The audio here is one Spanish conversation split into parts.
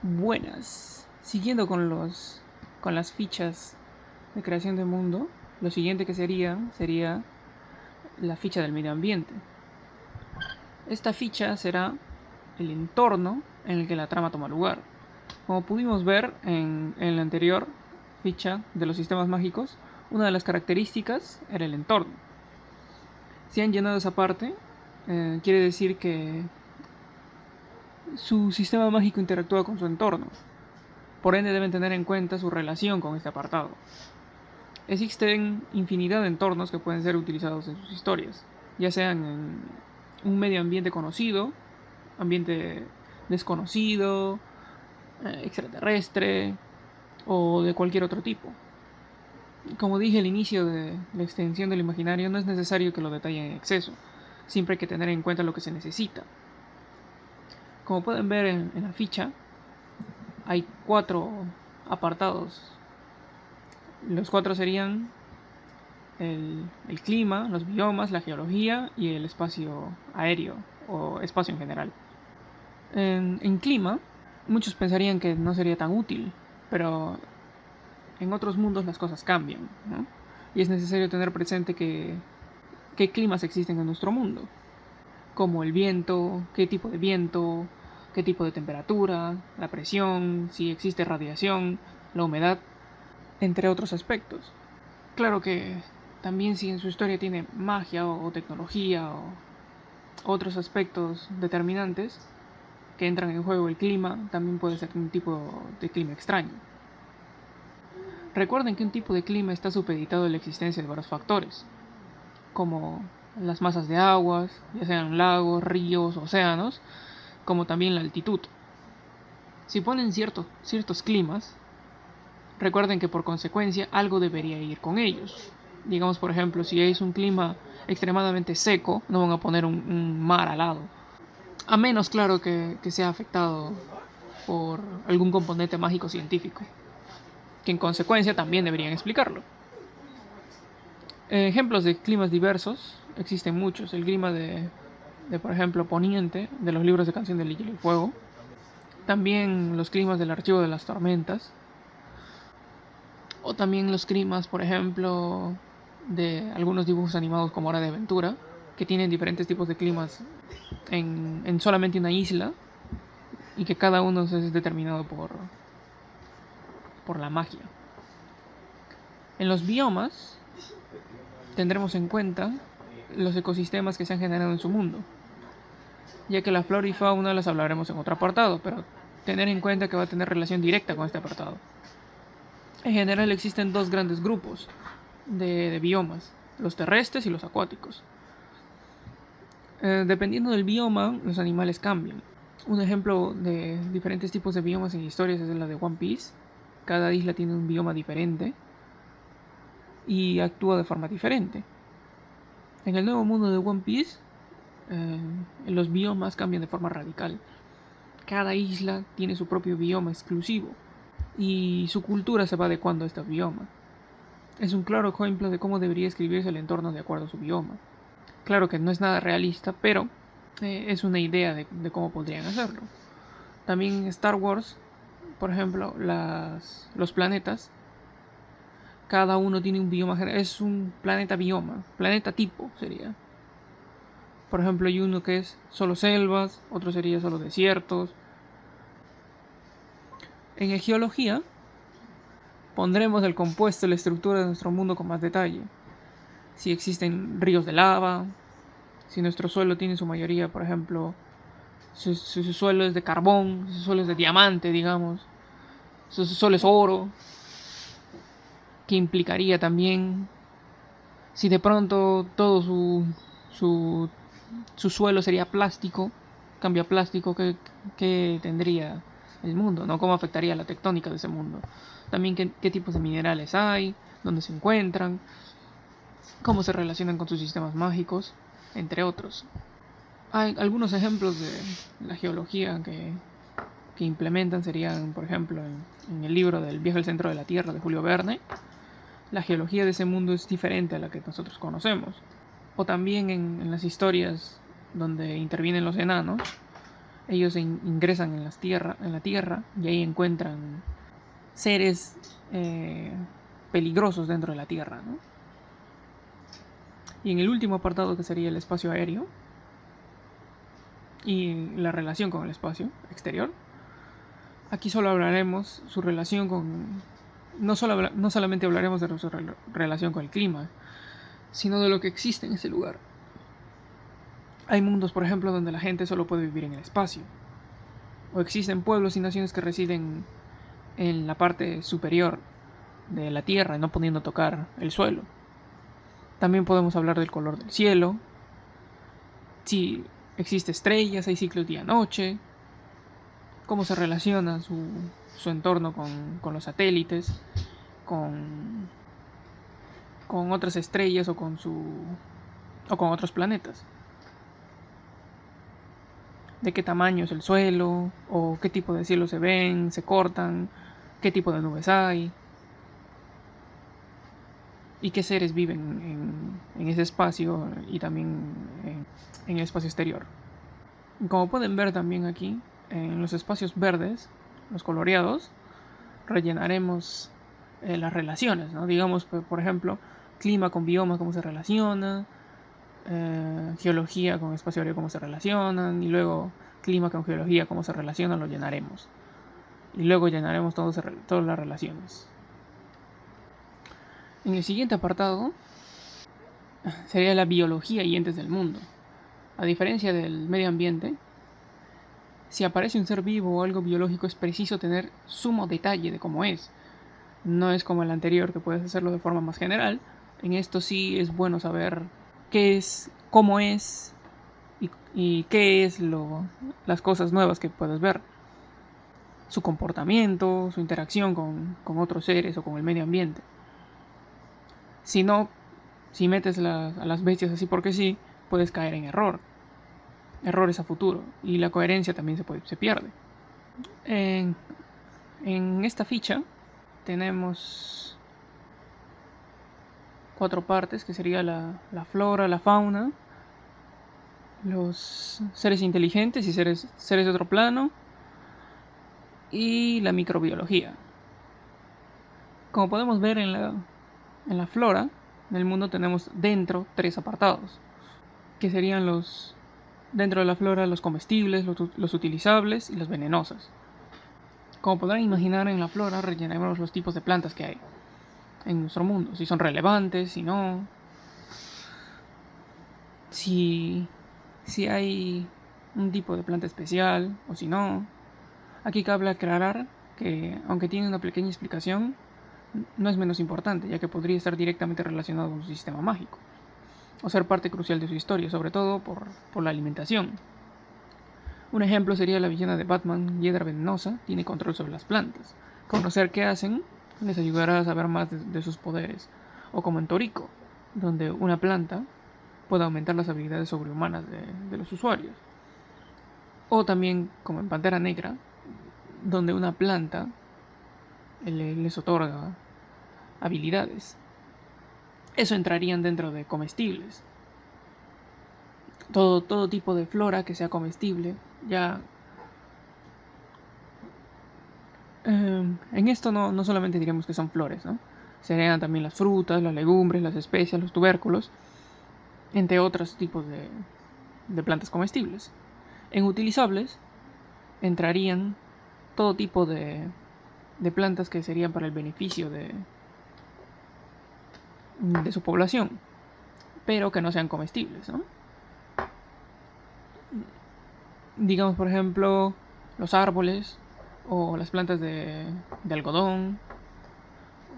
Buenas. Siguiendo con las fichas de creación de mundo, lo siguiente que sería la ficha del medio ambiente. Esta ficha será el entorno en el que la trama toma lugar. Como pudimos ver en la anterior ficha de los sistemas mágicos, una de las características era el entorno. Si han llenado esa parte, quiere decir que su sistema mágico interactúa con su entorno. Por ende deben tener en cuenta su relación con este apartado. Existen infinidad de entornos que pueden ser utilizados en sus historias, ya sean en un medio ambiente conocido, ambiente desconocido, extraterrestre o de cualquier otro tipo. Como dije al inicio de la extensión del imaginario, no es necesario que lo detallen en exceso, siempre hay que tener en cuenta lo que se necesita. Como pueden ver en la ficha, hay 4 apartados. Los 4 serían el clima, los biomas, la geología y el espacio aéreo o espacio en general. En clima, muchos pensarían que no sería tan útil, pero en otros mundos las cosas cambian, ¿no? Y es necesario tener presente qué climas existen en nuestro mundo, como el viento, qué tipo de temperatura, la presión, si existe radiación, la humedad, entre otros aspectos. Claro que también si en su historia tiene magia o tecnología o otros aspectos determinantes que entran en juego, el clima también puede ser un tipo de clima extraño. Recuerden que un tipo de clima está supeditado a la existencia de varios factores, como las masas de aguas, ya sean lagos, ríos, océanos, como también la altitud. Si ponen ciertos climas, recuerden que por consecuencia algo debería ir con ellos. Digamos, por ejemplo, si es un clima extremadamente seco, no van a poner un mar al lado. A menos, claro, que sea afectado por algún componente mágico científico, que en consecuencia también deberían explicarlo. Ejemplos de climas diversos existen muchos. El clima de por ejemplo, Poniente, de los libros de Canción del Hielo y el Fuego. También los climas del Archivo de las Tormentas. O también los climas, por ejemplo, de algunos dibujos animados como Hora de Aventura, que tienen diferentes tipos de climas en solamente una isla y que cada uno es determinado por la magia. En los biomas tendremos en cuenta los ecosistemas que se han generado en su mundo, ya que la flora y fauna las hablaremos en otro apartado, pero tener en cuenta que va a tener relación directa con este apartado. En general existen 2 grandes grupos de biomas, los terrestres y los acuáticos. Dependiendo del bioma, los animales cambian. Un ejemplo de diferentes tipos de biomas en historias es la de One Piece. Cada isla tiene un bioma diferente y actúa de forma diferente. En el nuevo mundo de One Piece, los biomas cambian de forma radical. Cada isla tiene su propio bioma exclusivo y su cultura se va adecuando a este bioma. Es un claro ejemplo de cómo debería escribirse el entorno de acuerdo a su bioma. Claro que no es nada realista, pero es una idea de cómo podrían hacerlo. También en Star Wars, por ejemplo, los planetas, cada uno tiene un bioma, es un planeta bioma, planeta tipo sería. Por ejemplo, hay uno que es solo selvas, otro sería solo desiertos. En geología pondremos el compuesto y la estructura de nuestro mundo con más detalle. Si existen ríos de lava, si nuestro suelo tiene su mayoría, por ejemplo, su suelo es de carbón, su suelo es de diamante, digamos, su suelo es oro, que implicaría también si de pronto todo su suelo sería plástico, cambia plástico, ¿qué tendría el mundo? ¿No? ¿Cómo afectaría la tectónica de ese mundo? También qué tipos de minerales hay, dónde se encuentran, cómo se relacionan con sus sistemas mágicos, entre otros. Hay algunos ejemplos de la geología que implementan serían, por ejemplo, en el libro del Viaje al Centro de la Tierra de Julio Verne. La geología de ese mundo es diferente a la que nosotros conocemos. O también en las historias donde intervienen los enanos, Ellos ingresan en la tierra y ahí encuentran seres peligrosos dentro de la tierra, ¿no? Y en el último apartado, que sería el espacio aéreo y la relación con el espacio exterior, aquí solo hablaremos su relación con... No solamente hablaremos de su relación con el clima, sino de lo que existe en ese lugar. Hay mundos, por ejemplo, donde la gente solo puede vivir en el espacio. O existen pueblos y naciones que residen en la parte superior de la Tierra, no pudiendo tocar el suelo. También podemos hablar del color del cielo, si existe estrellas, hay ciclos día-noche, cómo se relaciona su entorno con los satélites, con otras estrellas o con otros planetas. De qué tamaño es el suelo, o qué tipo de cielos se ven, se cortan, qué tipo de nubes hay, y qué seres viven en ese espacio y también en el espacio exterior. Como pueden ver también aquí, en los espacios verdes, los coloreados, rellenaremos las relaciones, ¿no? Digamos, por ejemplo, clima con bioma, cómo se relaciona, geología con espacio aéreo, cómo se relacionan, y luego clima con geología, cómo se relacionan, lo llenaremos. Y luego llenaremos todas las relaciones. En el siguiente apartado sería la biología y entes del mundo. A diferencia del medio ambiente, si aparece un ser vivo o algo biológico es preciso tener sumo detalle de cómo es. No es como el anterior, que puedes hacerlo de forma más general. En esto sí es bueno saber qué es, cómo es y qué es las cosas nuevas que puedes ver. Su comportamiento, su interacción con otros seres o con el medio ambiente. Si no, si metes a las bestias así porque sí, puedes caer en errores a futuro, y la coherencia también se pierde. En esta ficha tenemos 4 partes, que sería la flora, la fauna, los seres inteligentes y seres de otro plano, y la microbiología. Como podemos ver en la flora, en el mundo tenemos dentro 3 apartados, que serían dentro de la flora los comestibles, los utilizables y los venenosas. Como podrán imaginar, en la flora rellenaremos los tipos de plantas que hay en nuestro mundo, si son relevantes, si no, si hay un tipo de planta especial o si no. Aquí cabe aclarar que, aunque tiene una pequeña explicación, no es menos importante, ya que podría estar directamente relacionado con su sistema mágico, o ser parte crucial de su historia, sobre todo por la alimentación. Un ejemplo sería la villana de Batman, Hiedra Venenosa, tiene control sobre las plantas. Conocer qué hacen les ayudará a saber más de sus poderes, o como en Toriko, donde una planta puede aumentar las habilidades sobrehumanas de los usuarios. O también como en Pantera Negra, donde una planta les otorga habilidades. Eso entrarían dentro de comestibles. Todo tipo de flora que sea comestible. Ya en esto no solamente diríamos que son flores, ¿no? Serían también las frutas, las legumbres, las especias, los tubérculos, entre otros tipos de plantas comestibles. En utilizables entrarían todo tipo de plantas que serían para el beneficio de su población, pero que no sean comestibles, ¿no? Digamos, por ejemplo, los árboles, o las plantas de algodón,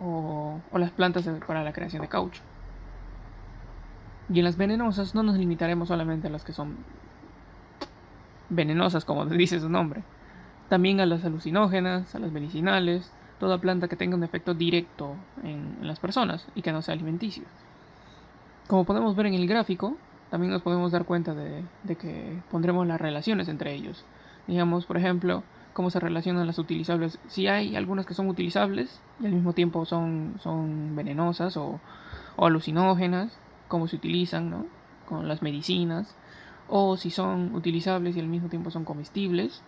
o las plantas para la creación de caucho. Y en las venenosas no nos limitaremos solamente a las que son venenosas, como dice su nombre, también a las alucinógenas, a las medicinales, toda planta que tenga un efecto directo en las personas y que no sea alimenticio. Como podemos ver en el gráfico, también nos podemos dar cuenta de que pondremos las relaciones entre ellos. Digamos, por ejemplo, cómo se relacionan las utilizables. Si hay algunas que son utilizables y al mismo tiempo son venenosas o alucinógenas, cómo se utilizan, ¿no? Con las medicinas, o si son utilizables y al mismo tiempo son comestibles,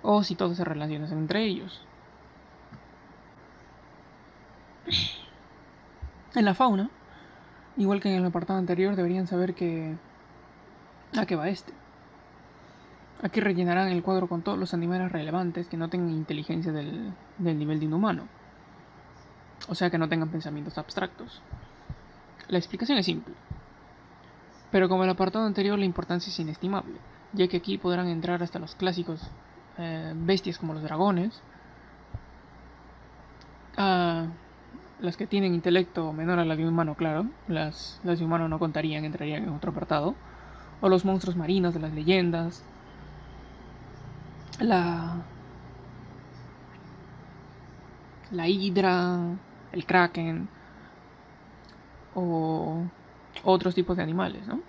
o si todos se relacionan entre ellos. En la fauna, igual que en el apartado anterior, deberían saber a qué va este. Aquí rellenarán el cuadro con todos los animales relevantes que no tengan inteligencia del nivel de un humano, o sea que no tengan pensamientos abstractos. La explicación es simple, pero como el apartado anterior, la importancia es inestimable, ya que aquí podrán entrar hasta los clásicos bestias como los dragones, las que tienen intelecto menor a la de un humano, claro, las de humano no contarían, entrarían en otro apartado, o los monstruos marinos de las leyendas, la hidra, el kraken, o otros tipos de animales, ¿no?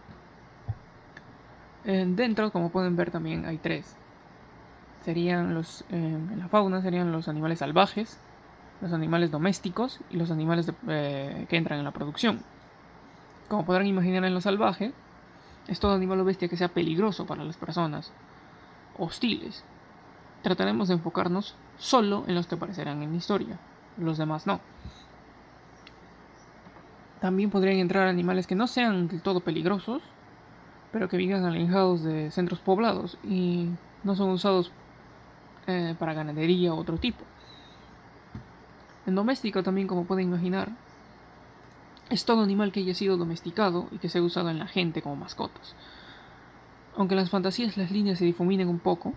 Dentro, como pueden ver, también hay tres. Serían en la fauna serían los animales salvajes, los animales domésticos y los animales que entran en la producción. Como podrán imaginar, en lo salvaje es todo animal o bestia que sea peligroso para las personas, hostiles. Trataremos de enfocarnos solo en los que aparecerán en la historia, los demás no. También podrían entrar animales que no sean del todo peligrosos, pero que vivan alejados de centros poblados y no son usados para ganadería u otro tipo. En doméstico también, como pueden imaginar, es todo animal que haya sido domesticado y que sea usado en la gente como mascotas. Aunque en las fantasías las líneas se difuminen un poco,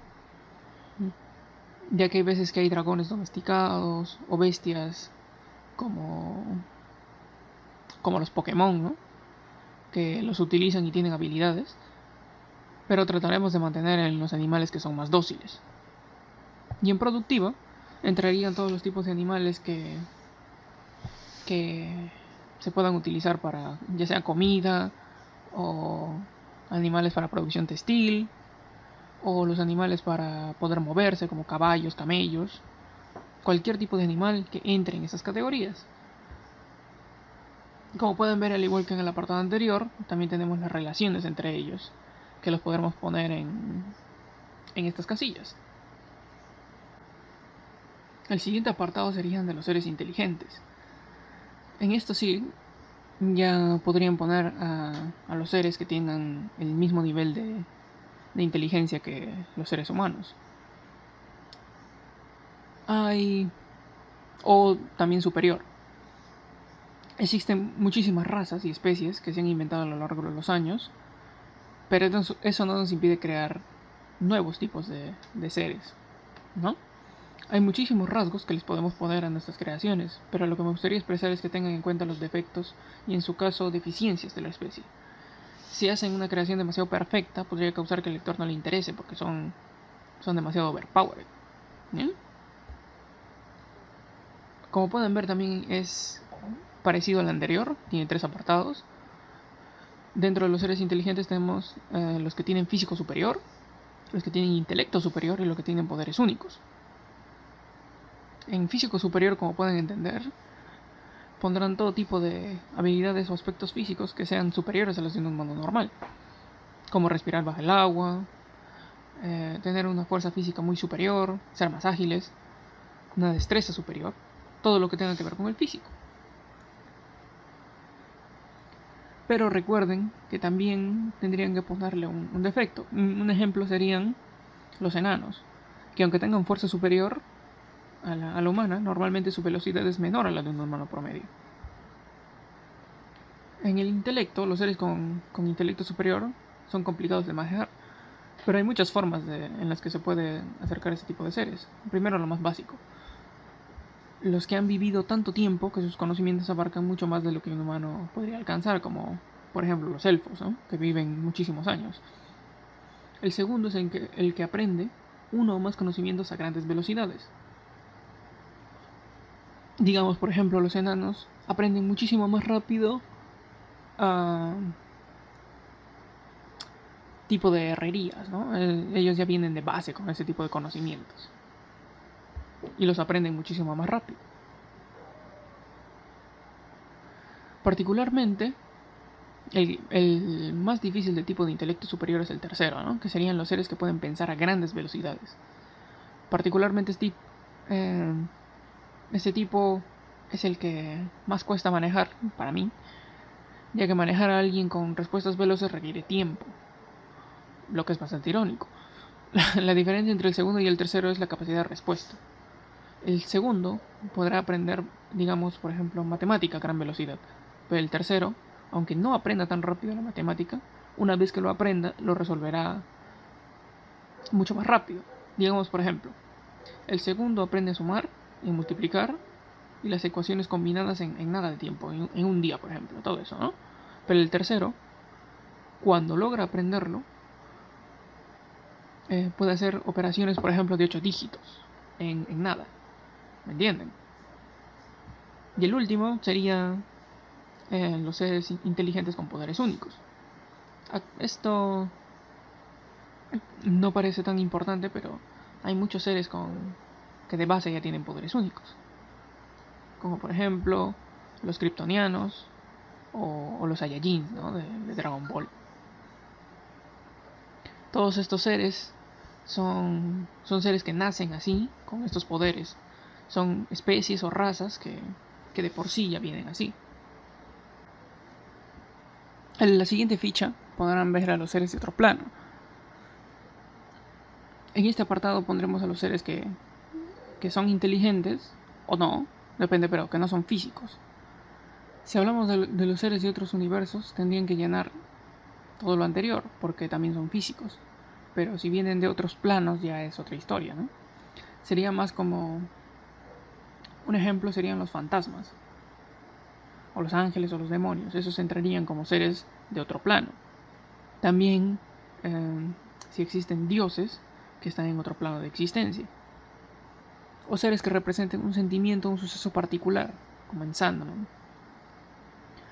ya que hay veces que hay dragones domesticados o bestias como los Pokémon, ¿no? Que los utilizan y tienen habilidades, pero trataremos de mantener en los animales que son más dóciles. Y en productiva entrarían todos los tipos de animales que se puedan utilizar para ya sea comida o animales para producción textil o los animales para poder moverse como caballos, camellos, cualquier tipo de animal que entre en esas categorías. Como pueden ver, al igual que en el apartado anterior, también tenemos las relaciones entre ellos, que los podremos poner en estas casillas. El siguiente apartado serían de los seres inteligentes. En esto sí, ya podrían poner a los seres que tengan el mismo nivel de inteligencia que los seres humanos. O también superior. Existen muchísimas razas y especies que se han inventado a lo largo de los años, pero eso no nos impide crear nuevos tipos de seres, ¿no? Hay muchísimos rasgos que les podemos poner a nuestras creaciones, pero lo que me gustaría expresar es que tengan en cuenta los defectos y, en su caso, deficiencias de la especie. Si hacen una creación demasiado perfecta, podría causar que el lector no le interese porque son demasiado overpowered. ¿Bien? Como pueden ver, también es parecido al anterior, tiene 3 apartados. Dentro de los seres inteligentes tenemos los que tienen físico superior, los que tienen intelecto superior y los que tienen poderes únicos. En físico superior, como pueden entender, pondrán todo tipo de habilidades o aspectos físicos que sean superiores a los de un humano normal, como respirar bajo el agua, tener una fuerza física muy superior, ser más ágiles, una destreza superior, todo lo que tenga que ver con el físico. Pero recuerden que también tendrían que ponerle un defecto. Un ejemplo serían los enanos, que aunque tengan fuerza superior a la humana, normalmente su velocidad es menor a la de un humano promedio. En el intelecto, los seres con intelecto superior son complicados de manejar, pero hay muchas formas en las que se puede acercar a ese tipo de seres. Primero, lo más básico. Los que han vivido tanto tiempo que sus conocimientos abarcan mucho más de lo que un humano podría alcanzar, como por ejemplo los elfos, ¿no? Que viven muchísimos años. El segundo es el que aprende uno o más conocimientos a grandes velocidades. Digamos, por ejemplo, los enanos aprenden muchísimo más rápido tipo de herrerías, ¿no? Ellos ya vienen de base con ese tipo de conocimientos y los aprenden muchísimo más rápido. Particularmente, El más difícil de tipo de intelecto superior es el tercero, ¿no? Que serían los seres que pueden pensar a grandes velocidades. Particularmente este tipo es el que más cuesta manejar para mí, ya que manejar a alguien con respuestas veloces requiere tiempo, lo que es bastante irónico. La diferencia entre el segundo y el tercero es la capacidad de respuesta. El segundo podrá aprender, digamos, por ejemplo, matemática a gran velocidad, pero el tercero, aunque no aprenda tan rápido la matemática, una vez que lo aprenda, lo resolverá mucho más rápido. Digamos, por ejemplo, el segundo aprende a sumar y multiplicar y las ecuaciones combinadas en nada de tiempo, en un día, por ejemplo, todo eso, ¿no? Pero el tercero, cuando logra aprenderlo, puede hacer operaciones, por ejemplo, de 8 dígitos en nada. ¿Me entienden? Y el último sería los seres inteligentes con poderes únicos. Esto no parece tan importante, pero hay muchos seres que de base ya tienen poderes únicos. Como por ejemplo los kryptonianos o los Saiyajins, ¿no? de Dragon Ball. Todos estos seres son seres que nacen así, con estos poderes. Son especies o razas que de por sí ya vienen así. En la siguiente ficha podrán ver a los seres de otro plano. En este apartado pondremos a los seres que son inteligentes, o no, depende, pero que no son físicos. Si hablamos de los seres de otros universos, tendrían que llenar todo lo anterior, porque también son físicos. Pero si vienen de otros planos ya es otra historia, ¿no? Sería más como... Un ejemplo serían los fantasmas, o los ángeles o los demonios. Esos entrarían como seres de otro plano. También, si existen dioses que están en otro plano de existencia. O seres que representen un sentimiento o un suceso particular, como en Sandman.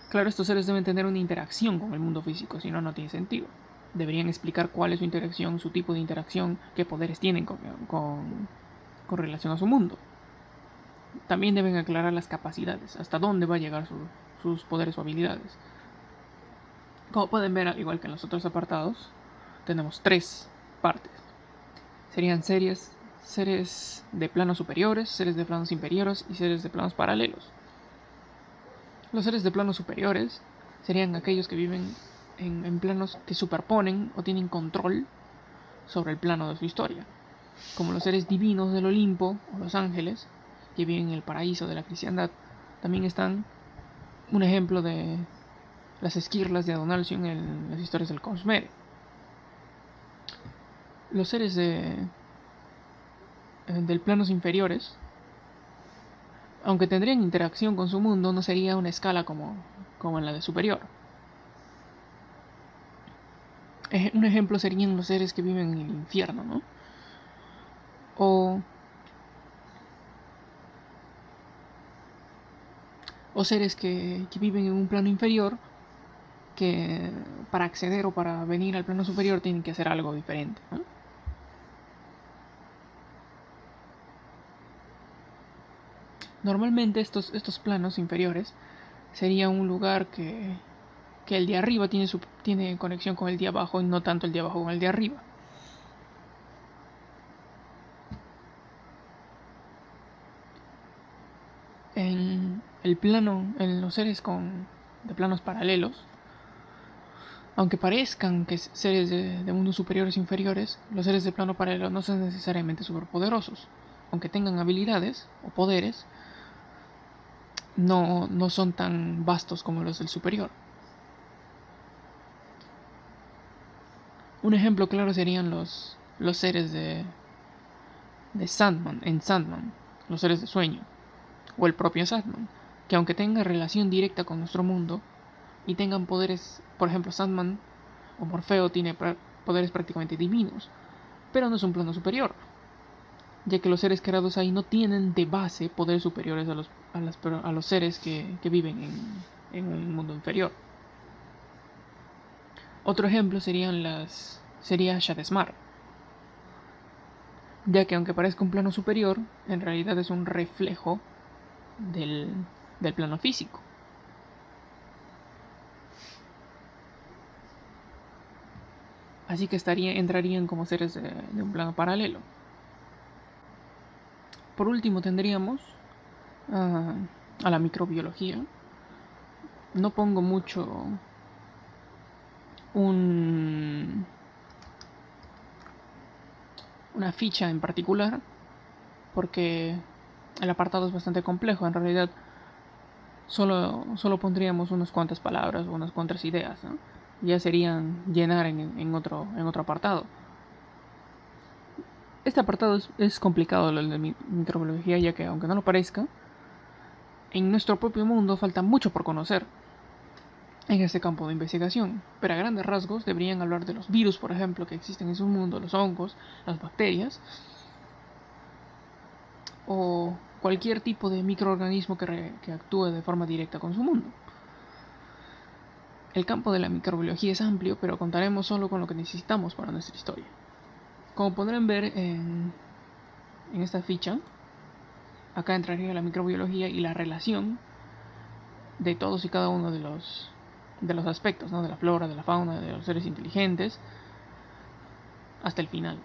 Claro, estos seres deben tener una interacción con el mundo físico, si no, no tiene sentido. Deberían explicar cuál es su interacción, su tipo de interacción, qué poderes tienen con relación a su mundo. También deben aclarar las capacidades, hasta dónde va a llegar sus poderes o habilidades. Como pueden ver, al igual que en los otros apartados, tenemos 3 partes. Serían seres de planos superiores, seres de planos inferiores y seres de planos paralelos. Los seres de planos superiores serían aquellos que viven en planos que superponen o tienen control sobre el plano de su historia, como los seres divinos del Olimpo o los ángeles, que viven en el paraíso de la cristiandad. También están un ejemplo de las esquirlas de Adonalción en las historias del Cosmere. Los seres del planos inferiores, aunque tendrían interacción con su mundo, no sería una escala como en la de superior. Un ejemplo serían los seres que viven en el infierno, ¿no? O seres que viven en un plano inferior, que para acceder o para venir al plano superior tienen que hacer algo diferente, ¿no? Normalmente estos planos inferiores sería un lugar que el de arriba tiene conexión con el de abajo y no tanto el de abajo con el de arriba. En los seres de planos paralelos, aunque parezcan que seres de mundos superiores e inferiores, los seres de plano paralelo no son necesariamente superpoderosos. Aunque tengan habilidades o poderes, no son tan vastos como los del superior. Un ejemplo claro serían los seres de Sandman, en Sandman, los seres de sueño, o el propio Sandman, que aunque tenga relación directa con nuestro mundo y tengan poderes, por ejemplo Sandman o Morfeo tiene poderes prácticamente divinos, pero no es un plano superior, ya que los seres creados ahí no tienen de base poderes superiores a los seres que viven en un mundo inferior. Otro ejemplo sería Shadesmar, ya que aunque parezca un plano superior, en realidad es un reflejo del plano físico. Así que entrarían como seres de un plano paralelo. Por último tendríamos a la microbiología. No pongo mucho una ficha en particular, porque el apartado es bastante complejo. En realidad solo pondríamos unas cuantas palabras o unas cuantas ideas, ¿no? Ya serían llenar en otro apartado. Este apartado es complicado, el de microbiología, ya que aunque no lo parezca, en nuestro propio mundo falta mucho por conocer en este campo de investigación, pero a grandes rasgos deberían hablar de los virus, por ejemplo, que existen en su mundo, los hongos, las bacterias, o cualquier tipo de microorganismo que actúe de forma directa con su mundo. El campo de la microbiología es amplio, pero contaremos solo con lo que necesitamos para nuestra historia. Como podrán ver en esta ficha, acá entraría la microbiología y la relación de todos y cada uno de los aspectos, ¿no? De la flora, de la fauna, de los seres inteligentes, hasta el final.